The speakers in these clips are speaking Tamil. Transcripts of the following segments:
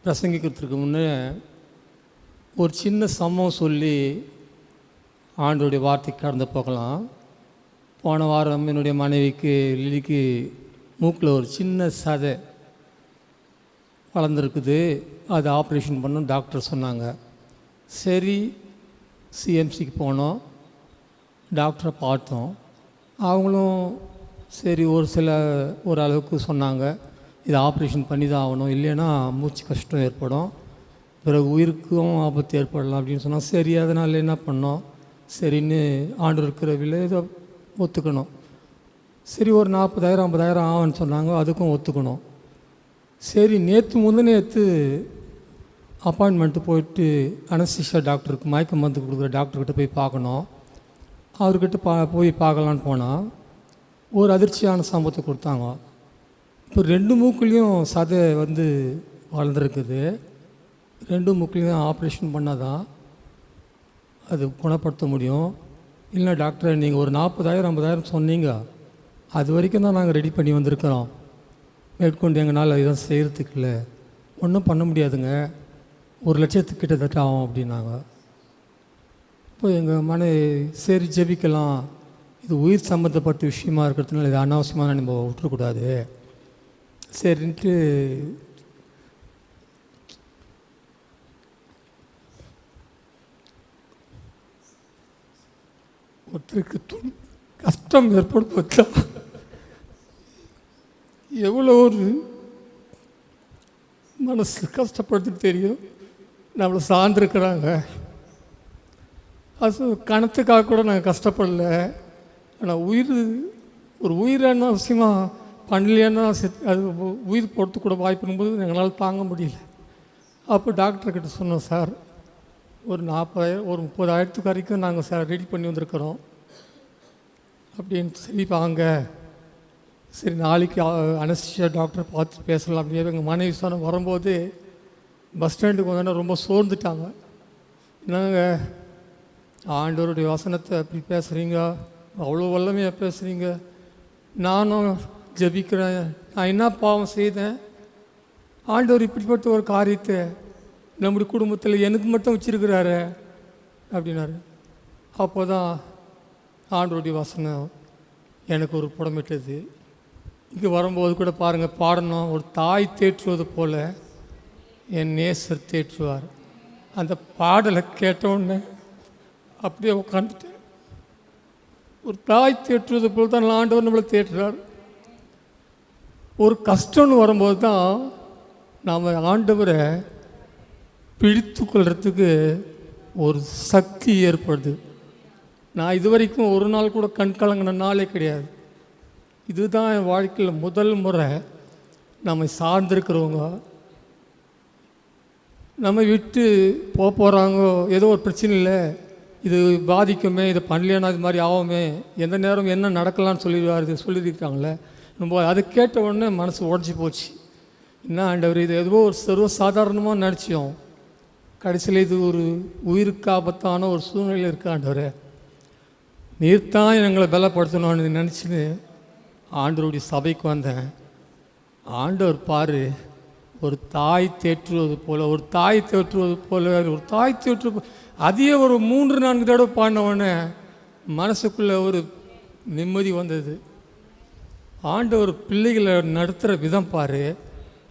பிரசங்கிக்கிறதுக்கு முன்னே ஒரு சின்ன சம்பவம் சொல்லி ஆண்டோடைய வார்த்தை கடந்து போகலாம். போன வாரம் என்னுடைய மனைவிக்கு லிலிக்கு மூக்கில் ஒரு சின்ன சதை வளர்ந்துருக்குது. அது ஆப்ரேஷன் பண்ணணும் டாக்டர் சொன்னாங்க. சரி, சிஎம்சிக்கு போனோம், டாக்டரை பார்த்தோம். அவங்களும் சரி ஒரு அளவுக்கு சொன்னாங்க, இதை ஆப்ரேஷன் பண்ணி தான் ஆகணும், இல்லைன்னா மூச்சு கஷ்டம் ஏற்படும், பிறகு உயிருக்கும் ஆபத்து ஏற்படலாம் அப்படின்னு சொன்னால், சரி அதனால் என்ன பண்ணோம், சரின்னு ஆண்டு இருக்கிற விலை இதை ஒத்துக்கணும். சரி ஒரு 40,000-50,000 ஆகும்னு சொன்னாங்க, அதுக்கும் ஒத்துக்கணும். சரி நேற்று அப்பாயின்மெண்ட்டு போயிட்டு அனஸ்தீசியா டாக்டருக்கு மயக்க மருந்து கொடுக்குற டாக்டர்கிட்ட போய் பார்க்கணும். அவர்கிட்ட போய் பார்க்கலான்னு போனால் ஒரு அதிர்ச்சியான சம்பவத்தை கொடுத்தாங்க. இப்போ 2 மூக்குலேயும் சதை வளர்ந்துருக்குது. 2 மூக்குலேயும் ஆப்ரேஷன் பண்ணால் தான் அது குணப்படுத்த முடியும். இல்லை டாக்டர், நீங்கள் ஒரு 40,000-50,000 சொன்னீங்க, அது வரைக்கும் தான் நாங்கள் ரெடி பண்ணி வந்திருக்கிறோம், மேற்கொண்டு எங்களால் இதெல்லாம் செய்கிறதுக்கு இல்லை, ஒன்றும் பண்ண முடியாதுங்க, 1,00,000 கிட்டத்தட்ட ஆகும் அப்படின்னாங்க. இப்போ எங்கள் சரி ஜெபிக்கலாம், இது உயிர் சம்மந்தப்பட்ட விஷயமா இருக்கிறதுனால இது அனாவசியமாக நம்ம விட்டுறக்கூடாது சரின்ட்டு ஒருத்தருக்கு கஷ்டம் ஏற்படுத்தா எவ்வளோ ஒரு மனசு கஷ்டப்படுத்துட்டு தெரியும். நம்மளை சார்ந்திருக்கிறாங்க, அது கணத்துக்காக கூட நாங்கள் கஷ்டப்படல. ஆனால் ஒரு உயிரான அவசியமாக பண்ணலையானா அது உயிர் போகிறதுக்கு கூட வாய்ப்புங்கும்போது எங்களால் தாங்க முடியல. அப்போ டாக்டர்கிட்ட சொன்னோம், சார் ஒரு 40,000 ஒரு 30,000 வரைக்கும் நாங்கள் சார் ரெடி பண்ணி வந்திருக்கிறோம் அப்படின்னு. சரி வாங்க, சரி நாளைக்கு அனஸ்தீசியா டாக்டர் பார்த்து பேசலாம் அப்படின்னு எங்கள் மனைவி சொன்ன. வரும்போது பஸ் ஸ்டாண்டுக்கு வந்தோன்னா ரொம்ப சோர்ந்துட்டாங்க. என்னங்க ஆண்டவருடைய வசனத்தை அப்படி பேசுகிறீங்க, அவ்வளோ வல்லமையாக பேசுகிறீங்க, நானும் ஜெபிக்கிறேன், நான் என்ன பாவம் செய்தேன், ஆண்டவர் இப்படிப்பட்ட ஒரு காரியத்தை நம்முடைய குடும்பத்தில் எனக்கு மட்டும் வச்சுருக்கிறாரு அப்படின்னாரு. அப்போ தான் ஆண்டவருடைய வசனம் எனக்கு ஒரு புடமிட்டது. இங்கே வரும்போது கூட பாருங்கள், பாடணும், ஒரு தாய் தேற்றுவது போல் என் நேசர் தேற்றுவார். அந்த பாடலை கேட்டவுடனே அப்படியே உட்காந்துட்டேன். ஒரு தாய் தேற்றுவது போல் தான் ஆண்டவர் நம்மளை தேற்றுறார். ஒரு கஷ்டம்னு வரும்போது தான் நாம் ஆண்டவரை பிடித்து கொள்றதுக்கு ஒரு சக்தி ஏற்படுது. நான் இது வரைக்கும் ஒரு நாள் கூட கண் கலங்கின நாளே கிடையாது. இதுதான் என் வாழ்க்கையில் முதல் முறை நம்மை சார்ந்திருக்கிறவங்க நம்ம விட்டு போகிறாங்க, ஏதோ ஒரு பிரச்சனை இல்லை, இது பாதிக்குமே, இதை பண்ணலையானா இது மாதிரி ஆகுமே, எந்த நேரம் என்ன நடக்கலான்னு சொல்லியிருக்காங்களே, நம்ம அதை கேட்ட உடனே மனசு உடஞ்சி போச்சு. என்ன ஆண்டவர், இது ஏதோ ஒரு சர்வசாதாரணமாக நினச்சோம், கடைசியில் இது ஒரு உயிருக்கு ஆபத்தான ஒரு சூழ்நிலை இருக்கு ஆண்டவர், நீர்தான் எங்களை பலப்படுத்தணும்னு நினச்சின்னு ஆண்டவருடைய சபைக்கு வந்தேன். ஆண்டவர் பாரு, ஒரு தாய் தேற்றுவது போல், ஒரு தாய் தேற்று அதையே ஒரு 3-4 தடவை பாடினவுடனே மனசுக்குள்ளே ஒரு நிம்மதி வந்தது. ஆண்டவர் பிள்ளைகளை நடத்துகிற விதம் பாரு,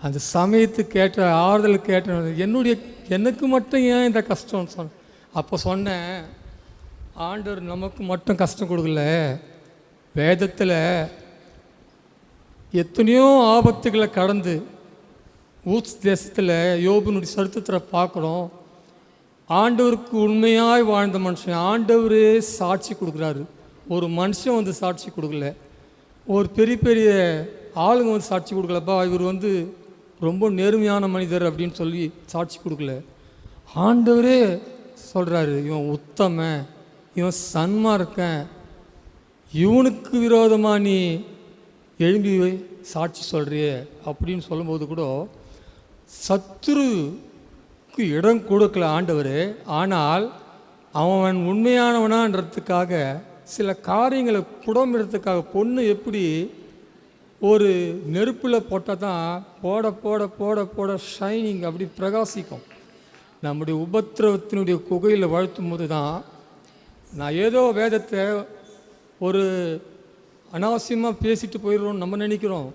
அந்த சமயத்துக்கு கேட்ட ஆறுதல் கேட்ட எனக்கு மட்டும் ஏன் இந்த கஷ்டம்னு சொன்ன. அப்போ சொன்னேன், ஆண்டவர் நமக்கு மட்டும் கஷ்டம் கொடுக்கல, வேதத்தில் எத்தனையோ ஆபத்துகளை கடந்து ஊத் தேசத்தில் யோபுனுடைய சரித்திரத்தை பார்க்குறோம். ஆண்டவருக்கு உண்மையாய் வாழ்ந்த மனுஷன் ஆண்டவரே சாட்சி கொடுக்குறாரு. ஒரு மனுஷன் சாட்சி கொடுக்கல, ஒரு பெரிய ஆளுங்க சாட்சி கொடுக்கலப்பா, இவர் ரொம்ப நேர்மையான மனிதர் அப்படின்னு சொல்லி சாட்சி கொடுக்கல. ஆண்டவரே சொல்கிறாரு, இவன் உத்தமன், இவன் சன்மார்க்கன், இவனுக்கு விரோதமாக நீ எழும்பி சாட்சி சொல்கிறியே அப்படின்னு சொல்லும்போது கூட சத்துருக்கு இடம் கொடுக்கல ஆண்டவர். ஆனால் அவன் உண்மையானவனான்றதுக்காக சில காரியங்களை புடமிடத்துக்காக பொண்ணு எப்படி ஒரு நெருப்பில் போட்டால் தான் போட போட போட போட ஷைனிங் அப்படி பிரகாசிக்கும். நம்முடைய உபத்திரவத்தினுடைய குகையில் வாழ்த்தும் போது தான், நான் ஏதோ வேதத்தை ஒரு அனாவசியமாக பேசிட்டு போயிடுறோம் நம்ம நினைக்கிறோம்.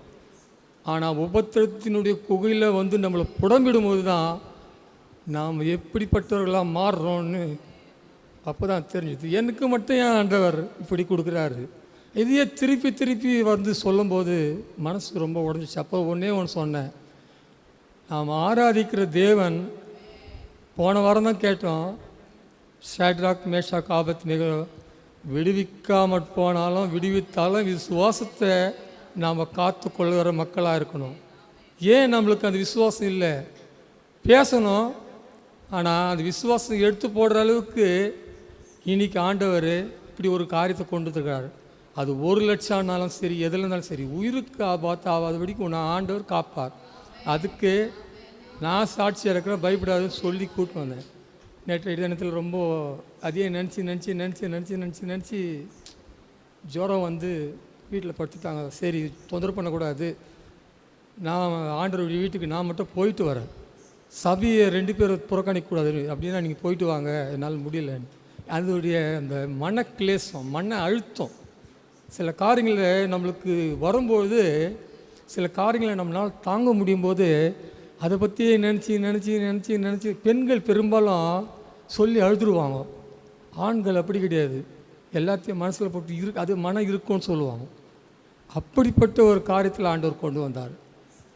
ஆனால் உபத்திரத்தினுடைய குகையில் வந்து நம்மளை புடம்பிடும்போது தான் நாம் எப்படிப்பட்டவர்களாக மாறுறோன்னு அப்போ தான் தெரிஞ்சுது. எனக்கு மட்டும் ஏன் ஆண்டவர் இப்படி கொடுக்குறாரு, இதையே திருப்பி திருப்பி வந்து சொல்லும்போது மனசு ரொம்ப உடஞ்சிச்சு. அப்போ ஒன்றே ஒன்று சொன்னேன், நாம் ஆராதிக்கிற தேவன் போன வாரம் தான் கேட்டோம், ஷாட்ராக் மேஷாக் ஆபேத்நேகோ விடுவிக்காமல் போனாலும் விடுவித்தாலும் விசுவாசத்தை நாம் காத்து கொள்கிற மக்களாக இருக்கணும். ஏன் நம்மளுக்கு அந்த விசுவாசம் இல்லை? பேசணும், ஆனால் அந்த விசுவாசம் எடுத்து போடுற அளவுக்கு இன்றைக்கி ஆண்டவர் இப்படி ஒரு காரியத்தை கொண்டு வந்துருக்காரு. அது 1 லட்சம் ஆனாலும் சரி, எதில் இருந்தாலும் சரி, உயிருக்கு ஆபத்து ஆகாதபடிக்கு உன்னை ஆண்டவர் காப்பார். அதுக்கு நான் சாட்சியாக இருக்கிறேன், பயப்படாதுன்னு சொல்லி கூப்பிட்டு வந்தேன். நேற்றைய தினத்தில் ரொம்ப அதையே நினச்சி ஜுரம் வந்து வீட்டில் படுத்துட்டாங்க. சரி, தொந்தரவு பண்ணக்கூடாது, நான் ஆண்டவருடைய வீட்டுக்கு நான் மட்டும் போயிட்டு வரேன், சபையை 2 பேரும் புறக்கணிக்கக்கூடாது அப்படின்னா நீங்கள் போயிட்டு வாங்க, என்னால் முடியலன்னு. அதனுடைய அந்த மன கிளேசம், மன அழுத்தம், சில காரியங்களை நம்மளுக்கு வரும்போது, சில காரியங்களை நம்மளால் தாங்க முடியும் போது அதை பற்றியே நினச்சி பெண்கள் பெரும்பாலும் சொல்லி அழுதுருவாங்க. ஆண்கள் அப்படி கிடையாது, எல்லாத்தையும் மனசில் போட்டு அது மனம் இருக்கும்னு சொல்லுவாங்க. அப்படிப்பட்ட ஒரு காரியத்தில் ஆண்டவர் கொண்டு வந்தார்.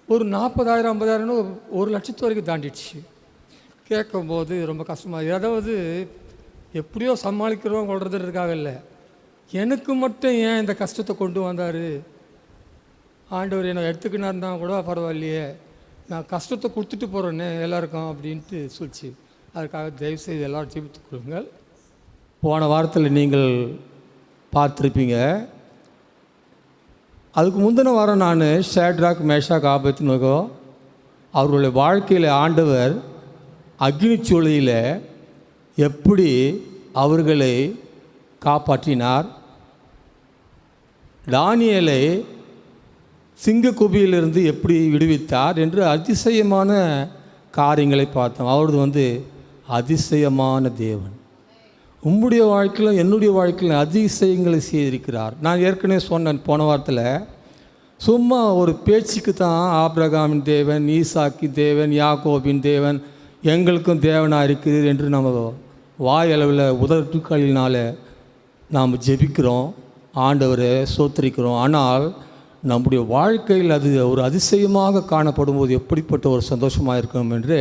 ஒரு 40,000 50,000 1 லட்சத்து வரைக்கும் தாண்டிடுச்சு. கேட்கும்போது ரொம்ப கஷ்டமாக, அதாவது எப்படியோ சமாளிக்கிறோம் கொள்றதுக்காக இல்லை, எனக்கு மட்டும் ஏன் இந்த கஷ்டத்தை கொண்டு வந்தார் ஆண்டவர், என்னை எடுத்துக்கினார்னா கூட பரவாயில்லையே, நான் கஷ்டத்தை கொடுத்துட்டு போகிறேன்னே எல்லாருக்கும் அப்படின்ட்டு சொல்லிச்சு. அதுக்காக தயவுசெய்து எல்லோரும் ஜெபித்து கொடுங்கள். போன வாரத்தில் நீங்கள் பார்த்துருப்பீங்க, அதுக்கு முந்தின வாரம் நான் ஷாட்ராக் மேஷாக் ஆபேத்நேகோ அவர்களுடைய வாழ்க்கையில் ஆண்டவர் அக்னிச்சூளையில் எப்படி அவர்களை காப்பாற்றினார், தானியேலை சிங்கக்குபியிலிருந்து எப்படி விடுவித்தார் என்று அதிசயமான காரியங்களை பார்த்தோம். அவரது அதிசயமான தேவன் உம்முடைய வாழ்க்கையில் என்னுடைய வாழ்க்கையில் அதிசயங்களை செய்திருக்கிறார். நான் ஏற்கனவே சொன்னேன் போன வாரத்தில், சும்மா ஒரு பேச்சுக்கு தான் ஆபிரகாமின் தேவன், ஈசாக்கின் தேவன், யாக்கோபின் தேவன் எங்களுக்கும் தேவனாக இருக்கிறது என்று நம்ம வாயளவில் உதட்டுக்களினால் நாம் ஜெபிக்கிறோம், ஆண்டவரை சோத்திரிக்கிறோம். ஆனால் நம்முடைய வாழ்க்கையில் அது ஒரு அதிசயமாக காணப்படும் போது எப்படிப்பட்ட ஒரு சந்தோஷமாக இருக்கும் என்று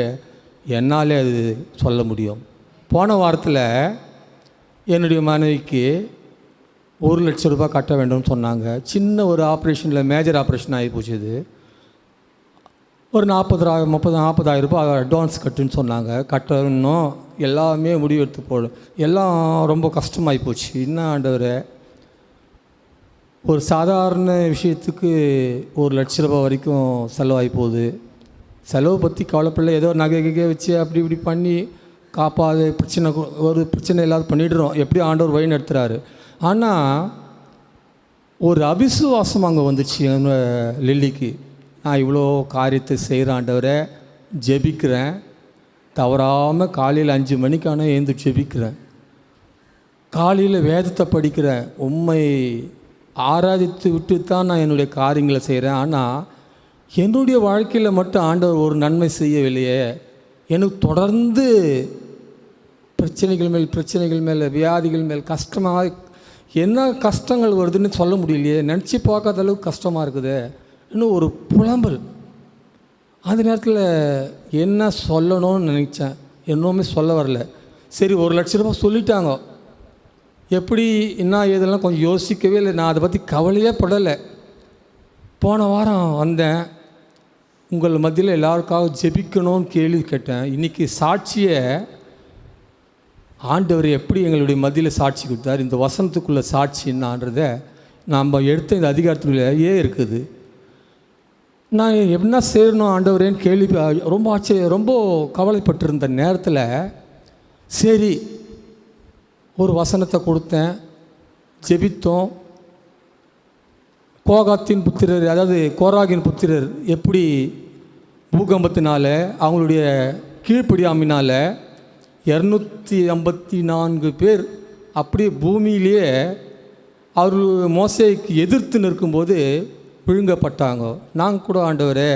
என்னாலே அது சொல்ல முடியும். போன வாரத்தில் என்னுடைய மனைவிக்கு 1 லட்சம் ரூபாய் கட்ட வேண்டும்னு சொன்னாங்க. சின்ன ஒரு ஆப்ரேஷனில் மேஜர் ஆப்ரேஷன் ஆகி போச்சு. இது ஒரு 40,000 ரூபாய் அட்வான்ஸ் கட்டுன்னு சொன்னாங்க. கட்டணும் எல்லாமே முடிவு எடுத்து போடும், எல்லாம் ரொம்ப கஷ்டமாகி போச்சு. இன்னும் ஆண்டவர், ஒரு சாதாரண விஷயத்துக்கு 1 லட்ச ரூபாய் வரைக்கும் செலவாகி போகுது. செலவு பற்றி கவலைப்படல, ஏதோ நகை வச்சு அப்படி இப்படி பண்ணி காப்பாது ஒரு பிரச்சனை இல்லாத பண்ணிடுறோம், எப்படி ஆண்டவர் வழி நடத்துகிறாரு. ஆனால் ஒரு அவிசுவாசம் அங்கே வந்துச்சு லில்லிக்கு. நான் இவ்வளோ காரியத்தை செய்கிற ஆண்டவரை ஜெபிக்கிறேன், தவறாமல் காலையில் 5 மணிக்கான எழுந்து ஜெபிக்கிறேன், காலையில் வேதத்தை படிக்கிறேன், உம்மை ஆராதித்து விட்டு தான் நான் என்னுடைய காரியங்களை செய்கிறேன். ஆனால் என்னுடைய வாழ்க்கையில் மட்டும் ஆண்டவர் ஒரு நன்மை செய்யவில்லையே, எனக்கு தொடர்ந்து பிரச்சனைகள் மேலே வியாதிகள் மேல் கஷ்டமாக, என்ன கஷ்டங்கள் வருதுன்னு சொல்ல முடியலையே, நினச்சி பார்க்காத அளவுக்கு கஷ்டமாக இருக்குது இன்னும் ஒரு புலம்பல். அந்த நேரத்தில் என்ன சொல்லணும்னு நினச்சேன், என்னமே சொல்ல வரல. சரி, 1 லட்ச ரூபாய் சொல்லிட்டாங்க, எப்படி என்ன இதெல்லாம் கொஞ்சம் யோசிக்கவே இல்லை. நான் அதை பற்றி கவலையே படலை. போன வாரம் வந்தேன், உங்கள் மத்தியில் எல்லாருக்காக ஜெபிக்கணும்னு கேள்வி கேட்டேன். இன்றைக்கி சாட்சியை ஆண்டவர் எப்படி எங்களுடைய மத்தியில் சாட்சி கொடுத்தார், இந்த வசனத்துக்குள்ளே சாட்சி என்னான்றதை நாம் எடுத்த இந்த அதிகாரத்துக்குள்ளே இருக்குது. நான் என்ன செய்யணும் ஆண்டவரேன்னு கேள்வி ரொம்ப கவலைப்பட்டிருந்த நேரத்தில் சரி ஒரு வசனத்தை கொடுத்தேன், ஜெபித்தோம். கோகாத்தின் புத்திரர், அதாவது கோராகின் புத்திரர் எப்படி பூகம்பத்தினால அவங்களுடைய கீழ்ப்படியாமினால் 254 பேர் அப்படியே பூமியிலேயே அவர் மோசேக்கு எதிர்த்து நிற்கும்போது விழுங்கப்பட்டாங்க. நாங்கள் கூட ஆண்டவரே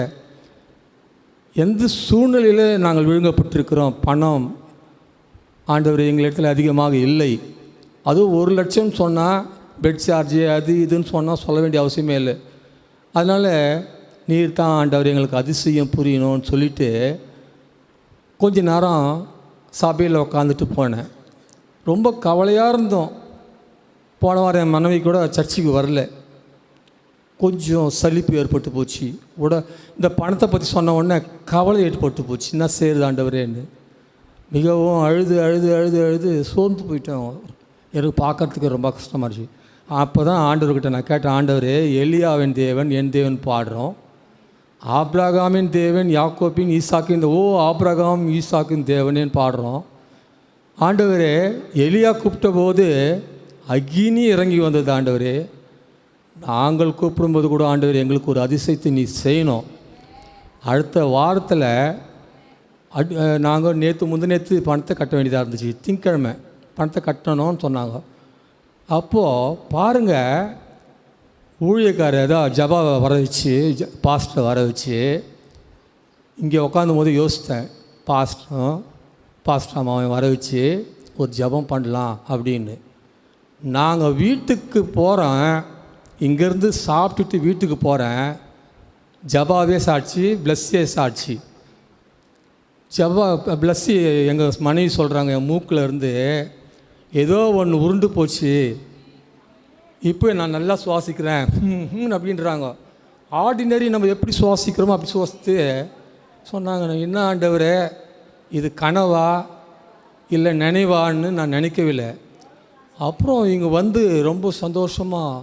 எந்த சூழ்நிலையில் நாங்கள் விழுங்கப்பட்டிருக்கிறோம், பணம் ஆண்டவர் எங்களிடத்தில் அதிகமாக இல்லை, அதுவும் 1 லட்சம் சொன்னால் பெட் சார்ஜு அது இதுன்னு சொன்னால் சொல்ல வேண்டிய அவசியமே இல்லை. அதனால் நீர் தான் ஆண்டவர் எங்களுக்கு அதிசயம் புரியணும்னு சொல்லிவிட்டு கொஞ்ச நேரம் சபையில் உட்காந்துட்டு போனேன். ரொம்ப கவலையாக இருந்தோம். போன வாரம் என் மனைவி கூட சர்ச்சுக்கு வரல, கொஞ்சம் சலிப்பு ஏற்பட்டு போச்சு. இந்த பணத்தை பற்றி சொன்ன உடனே கவலை ஏற்பட்டு போச்சு. என்ன செய்கிறது ஆண்டவரேன்னு மிகவும் அழுது அழுது அழுது அழுது சோர்ந்து போயிட்டோம். எனக்கு பார்க்கறதுக்கு ரொம்ப கஷ்டமாக இருந்துச்சு. அப்போ தான் ஆண்டவர்கிட்ட நான் கேட்டேன், ஆண்டவரே எலியாவின் தேவன் என் தேவன் பாடுறோம், ஆபிரகாமின் தேவன் யாக்கோபின் ஈசாக்கின் ஆபிரகாம் ஈசாக்கின் தேவனேன்னு பாடுறோம். ஆண்டவரே எலியா கூப்பிட்ட போது அக்கினி இறங்கி வந்தது. ஆண்டவரே நாங்கள் கூப்பிடும்போது கூட ஆண்டவர் எங்களுக்கு ஒரு அதிசயத்தை நீ செய்யணும். அடுத்த வாரத்தில் நாங்கள் முந்தினேற்று பணத்தை கட்ட வேண்டியதாக இருந்துச்சு. திங்கக்கிழமை பணத்தை கட்டணும்னு சொன்னாங்க. அப்போது பாருங்கள், ஊழியக்காரர் ஏதாவது ஜபாவை வர வச்சு பாஸ்டரை வர வச்சு இங்கே உட்காந்தும் போது யோசித்தேன், பாஸ்டர் அம்மாவை வர வச்சு ஒரு ஜபம் பண்ணலாம் அப்படின்னு. நாங்கள் வீட்டுக்கு போகிறோம், இங்கேருந்து சாப்பிட்டுட்டு வீட்டுக்கு போகிறேன், ஜபாவே சாட்சி, பிளஸ்ஸே சாட்சி. பிளஸ்ஸி எங்கள் மனைவி சொல்கிறாங்க, என் மூக்கில் இருந்து ஏதோ ஒன்று உருண்டு போச்சு, இப்போ நான் நல்லா சுவாசிக்கிறேன் அப்படின்றாங்க. ஆர்டினரி நம்ம எப்படி சுவாசிக்கிறோமோ அப்படி சுவாசித்து சொன்னாங்க. என்ன ஆண்டவரே இது கனவா இல்லை நினைவான்னு நான் நினைக்கவில்லை. அப்புறம் இங்கே வந்து ரொம்ப சந்தோஷமாக,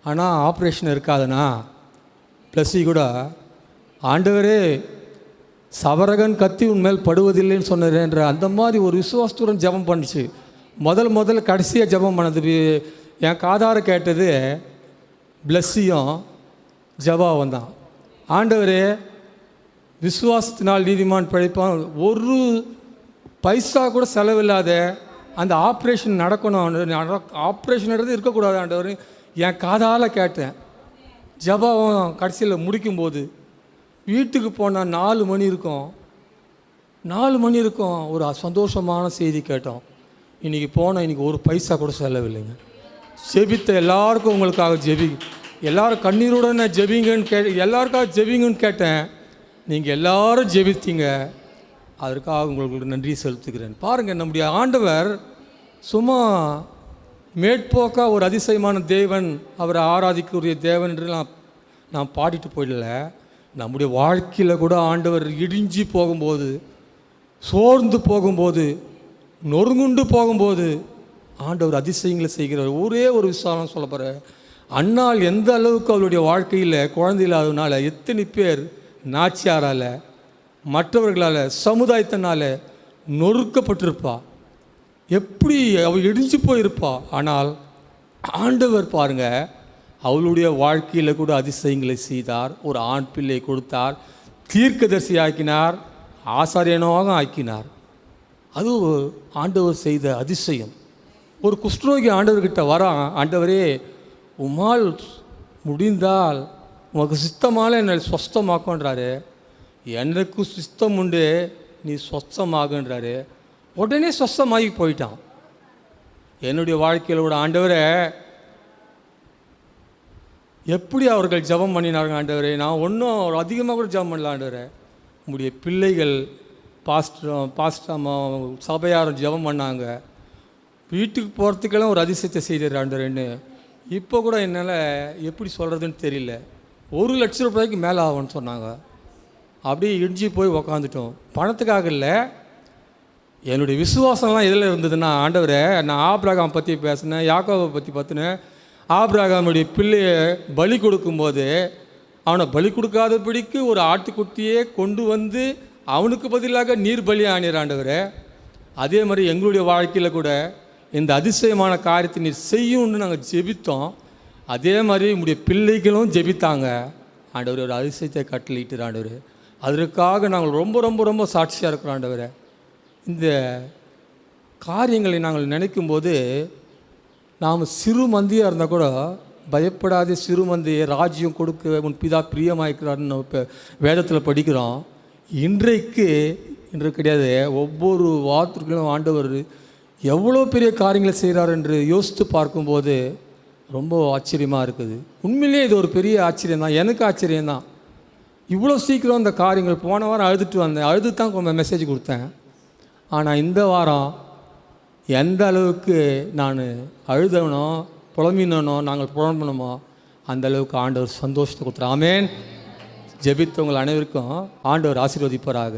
ஆனால் ஆப்ரேஷன் இருக்காதுண்ணா ப்ளஸ்ஸி கூட ஆண்டவரே சவரகன் கத்தி உன்மேல் படுவதில்லைன்னு சொன்னார்ன்ற அந்த மாதிரி ஒரு விசுவாசத்துடன் ஜபம் பண்ணிச்சு. முதல்ல கடைசியாக ஜபம் பண்ணது என் காதார கேட்டது பிளஸ்ஸியும் ஜபாவும் தான். ஆண்டவரே விசுவாசத்தினால் நீதிமான் பிழைப்பான், ஒரு பைசா கூட செலவில்லாத அந்த ஆப்ரேஷன் நடக்கணும், ஆப்ரேஷன் நடந்து இருக்கக்கூடாது ஆண்டவர் என் காதால் கேட்டேன். ஜபாவும் கடைசியில் முடிக்கும்போது வீட்டுக்கு போனால் 4 மணி இருக்கும். ஒரு சந்தோஷமான செய்தி கேட்டோம். இன்றைக்கி போனால் இன்றைக்கி ஒரு பைசா கூட செலவில்லைங்க. ஜெபித்த எல்லாருக்கும் உங்களுக்காக எல்லோரும் கண்ணீருடன் ஜெபிங்கன்னு எல்லாருக்காக ஜெபிங்கன்னு கேட்டேன். நீங்கள் எல்லோரும் ஜெபித்தீங்க, அதற்காக உங்களுக்கு நன்றி செலுத்துகிறேன். பாருங்கள், நம்முடைய ஆண்டவர் சும்மா மேற்போக்காக ஒரு அதிசயமான தேவன், அவரை ஆராதிக்கக்கூடிய தேவன் என்று நான் பாடிட்டு போயிடல. நம்முடைய வாழ்க்கையில் கூட ஆண்டவர் இடிஞ்சு போகும்போது, சோர்ந்து போகும்போது, நொறுங்குண்டு போகும்போது ஆண்டவர் அதிசயங்களை செய்கிறார். ஒரே ஒரு விசாரம் சொல்ல போகிற, அன்னால் எந்த அளவுக்கு அவருடைய வாழ்க்கையில் குழந்தை இல்லாததுனால எத்தனை பேர் நாச்சியாரால், மற்றவர்களால், சமுதாயத்தினால் நொறுக்கப்பட்டிருப்பா, எப்படி அவள் இடிஞ்சு போயிருப்பா. ஆனால் ஆண்டவர் பாருங்கள், அவளுடைய வாழ்க்கையில் கூட அதிசயங்களை செய்தார். ஒரு ஆண் பிள்ளை கொடுத்தார், தீர்க்கதரிசி ஆக்கினார், ஆசாரியனாக ஆக்கினார். அது ஆண்டவர் செய்த அதிசயம். ஒரு குஷ்டரோகி ஆண்டவர்கிட்ட வரான், ஆண்டவரே உம்மால் முடிந்தால் உனக்கு சித்தமால என்னை சொஸ்தமாக்குன்றாரு. எனக்கு சித்தம் உண்டு, நீ சொஸ்தமாகுன்றாரு. உடனே சொஸ்தமாகி போயிட்டான். என்னுடைய வாழ்க்கையில் கூட ஆண்டவரை எப்படி அவர்கள் ஜபம் பண்ணினார்கள் ஆண்டவரே, நான் ஒன்றும் அதிகமாக கூட ஜபம் பண்ணல ஆண்டவரே. உங்களுடைய பிள்ளைகள் பாஸ்டர் சபையாரும் ஜபம் பண்ணாங்க, வீட்டுக்கு போகிறதுக்கெல்லாம் ஒரு அதிசயத்தை செய்தார் ஆண்டவரேன்னு. இப்போ கூட என்னால் எப்படி சொல்கிறதுன்னு தெரியல. 1 லட்ச ரூபாய்க்கு மேலே ஆகும்னு சொன்னாங்க. அப்படியே இடிஞ்சு போய் உக்காந்துட்டோம். பணத்துக்காக இல்லை, என்னுடைய விசுவாசம்லாம் எதில் இருந்ததுன்னா, ஆண்டவரே நான் ஆபிரகாம் பற்றி பேசினேன், யாக்கோவை பற்றி பார்த்தினேன். ஆபிரகாமுடைய பிள்ளையை பலி கொடுக்கும்போது அவனை பலி கொடுக்காதபடிக்கு ஒரு ஆட்டுக்குட்டியே கொண்டு வந்து அவனுக்கு பதிலாக நீர் பலி ஆனியர் ஆண்டவரே. அதே மாதிரி எங்களுடைய வாழ்க்கையில் கூட இந்த அதிசயமான காரியத்தை நீர் செய்யும்னு நாங்கள் ஜெபித்தோம். அதே மாதிரி உங்களுடைய பிள்ளைகளும் ஜெபித்தாங்க. ஆண்டவர் ஒரு அதிசயத்தை கட்டளையிட்டு ஆண்டவர், அதற்காக நாங்கள் ரொம்ப ரொம்ப ரொம்ப சாட்சியாக இருக்கிறோம் ஆண்டவர். இந்த காரியங்களை நாங்கள் நினைக்கும்போது நாம் சிறு மந்தியாக இருந்தால் கூட பயப்படாத சிறு மந்தியை ராஜ்யம் கொடுக்க உன் பிதா பிரியமாயிருக்கிறாருன்னு நம்ம இப்போ வேதத்தில் படிக்கிறோம். இன்று கிடையாது, ஒவ்வொரு வார்த்தைகளும் ஆண்டவர் எவ்வளோ பெரிய காரியங்களை செய்கிறார் என்று யோசித்து பார்க்கும்போது ரொம்ப ஆச்சரியமாக இருக்குது. உண்மையிலே இது ஒரு பெரிய ஆச்சரியம் தான், எனக்கு ஆச்சரியம்தான். இவ்வளோ சீக்கிரம் அந்த காரியங்கள் போன வாரம் அழுது தான் கொஞ்சம் மெசேஜ் கொடுத்தேன். ஆனால் இந்த வாரம் எந்த அளவுக்கு நான் அழுதவனோ புலம்பினோ நாங்கள் புலம்பணுமோ அந்த அளவுக்கு ஆண்டவர் சந்தோஷத்தை கொடுத்துரு. ஆமேன். ஜெபித்தவங்கள் அனைவருக்கும் ஆண்டவர் ஆசீர்வதிப்பாராக.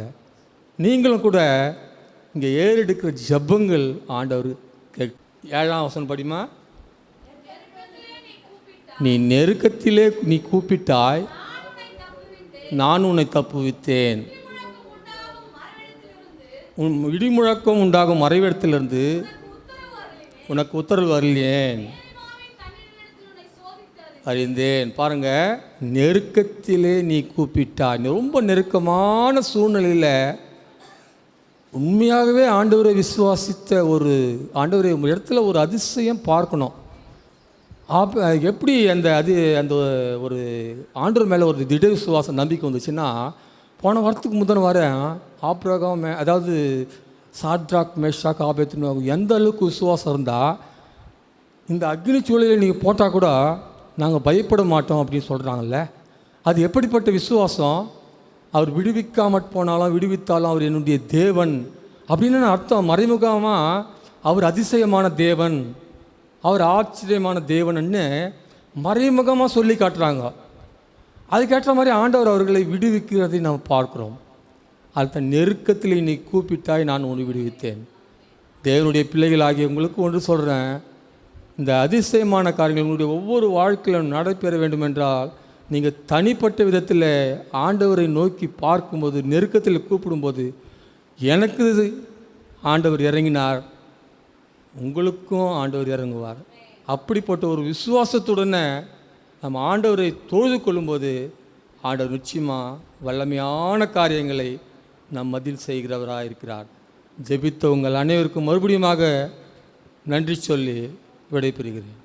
நீங்களும் கூட இங்கே ஏறெடுக்கிற ஜெபங்கள் ஆண்டவர் 7ஆம் வசனம் படிமா. நீ நெருக்கத்திலே நீ கூப்பிட்டாய், நான் உன்னை தப்புவித்தேன். உன் இடிமுழக்கம் உண்டாகும் மறைவிடத்திலிருந்து உனக்கு உத்தரவு வரலையேன் அறிந்தேன். பாருங்க, நெருக்கத்திலே நீ கூப்பிட்டாய். ரொம்ப நெருக்கமான சூழ்நிலையில் உண்மையாகவே ஆண்டவரை விசுவாசித்த ஒரு ஆண்டவரை இடத்துல ஒரு அதிசயம் பார்க்கணும். எப்படி அந்த ஒரு ஆண்டவர் மேலே ஒரு திடீர் விசுவாசம் நம்பிக்கை வந்துச்சுன்னா, போன வாரத்துக்கு முதல் வாரம் ஆபிரகாம் அதாவது சாத்ராக் மேஷாக் ஆபேத்நேகோ எந்த அளவுக்கு விசுவாசம் இருந்தால் இந்த அக்னி சூழலில் நீங்கள் போட்டால் கூட நாங்கள் பயப்பட மாட்டோம் அப்படின்னு சொல்கிறாங்கல்ல, அது எப்படிப்பட்ட விசுவாசம்? அவர் விடுவிக்காமற் போனாலும் விடுவித்தாலும் அவர் என்னுடைய தேவன் அப்படின்னு அர்த்தம். மறைமுகமாக அவர் அதிசயமான தேவன், அவர் ஆச்சரியமான தேவன்னு மறைமுகமாக சொல்லி காட்டுறாங்க. அதுக்கேற்ற மாதிரி ஆண்டவர் அவர்களை விடுவிக்கிறதை நாம் பார்க்குறோம். அடுத்த நெருக்கத்தில் நீ கூப்பிட்டாய், நான் உன்னை விடுவித்தேன். தேவனுடைய பிள்ளைகள் ஆகிய உங்களுக்கு ஒன்று சொல்கிறேன், இந்த அதிசயமான காரியங்கள் உங்களுடைய ஒவ்வொரு வாழ்க்கையிலும் நடைபெற வேண்டும் என்றால் நீங்கள் தனிப்பட்ட விதத்தில் ஆண்டவரை நோக்கி பார்க்கும்போது, நெருக்கத்தில் கூப்பிடும்போது, எனக்கு ஆண்டவர் இறங்கினார், உங்களுக்கும் ஆண்டவர் இறங்குவார். அப்படிப்பட்ட ஒரு விசுவாசத்துடனே நம்ம ஆண்டவரை தொழுது கொள்ளும்போது ஆண்டவர் நிச்சயமாக வல்லமையான காரியங்களை நம் மத்தியில் செய்கிறவராக இருக்கிறார். ஜெபித்த உங்கள் அனைவருக்கும் மறுபடியுமாக நன்றி சொல்லி விடைபெறுகிறேன்.